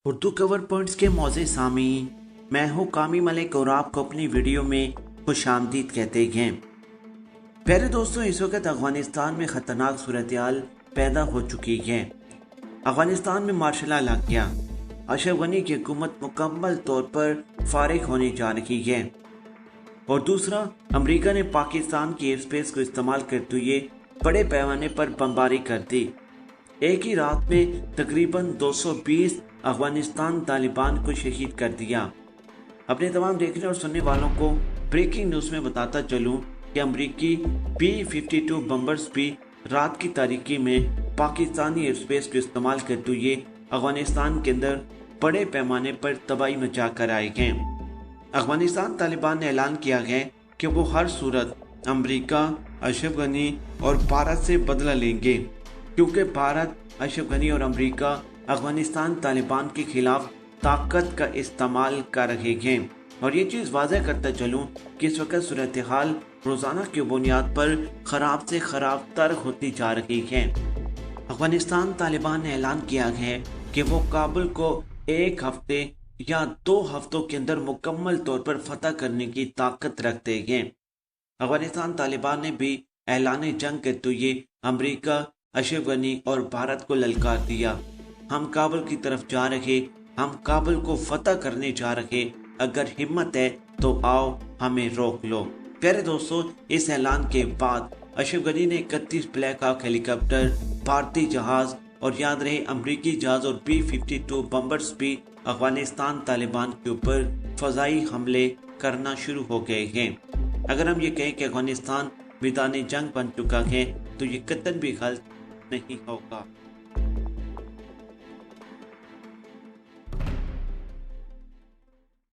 اردو کور points کے معزز سامعین، میں ہوں کامی ملک اور آپ کو اپنی ویڈیو میں خوش آمدید کہتے ہیں۔ پیارے دوستوں، اس وقت افغانستان میں خطرناک صورتحال پیدا ہو چکی ہے۔ افغانستان میں مارشل لا لگ گیا۔ اشرف غنی کی حکومت مکمل طور پر فارغ ہونے جا رہی ہے، اور دوسرا، امریکہ نے پاکستان کی ایئر اسپیس کو استعمال کرتے ہوئے بڑے پیمانے پر بمباری کر دی۔ ایک ہی رات میں تقریباً 220 افغانستان طالبان کو شہید کر دیا۔ اپنے تمام دیکھنے اور سننے والوں کو بریکنگ نیوز میں بتاتا چلوں کہ امریکی B-52 بمبرز بھی رات کی تاریکی میں پاکستانی ایئر اسپیس کو استعمال کرتے ہوئے افغانستان کے اندر بڑے پیمانے پر تباہی مچا کر آئے ہیں۔ افغانستان طالبان نے اعلان کیا ہے کہ وہ ہر صورت امریکہ، اشرف غنی اور بھارت سے بدلہ لیں گے، کیونکہ بھارت، اشرف غنی اور امریکہ افغانستان طالبان کے خلاف طاقت کا استعمال کر رہے ہیں۔ اور یہ چیز واضح کرتا چلوں کہ اس وقت صورتحال روزانہ کی بنیاد پر خراب سے خراب تر ہوتی جا رہی ہے۔ افغانستان طالبان نے اعلان کیا ہے کہ وہ کابل کو 1 ہفتے یا 2 ہفتوں کے اندر مکمل طور پر فتح کرنے کی طاقت رکھتے ہیں۔ افغانستان طالبان نے بھی اعلان جنگ کرتے ہوئے امریکہ، اشرف غنی اور بھارت کو للکار دیا۔ ہم کابل کی طرف جا رہے، ہم کابل کو فتح کرنے جا رہے، اگر ہمت ہے تو آؤ ہمیں روک لو۔ پیارے دوستو، اس اعلان کے بعد اشرف غنی نے 31 بلیک ہاک ہیلی کاپٹر، بھارتی جہاز اور یاد رہے امریکی جہاز اور B-52 بمبرز بھی افغانستان طالبان کے اوپر فضائی حملے کرنا شروع ہو گئے ہیں۔ اگر ہم یہ کہیں کہ افغانستان میدان جنگ بن چکا ہے تو یہ قطعاً بھی غلط نہیں ہوگا۔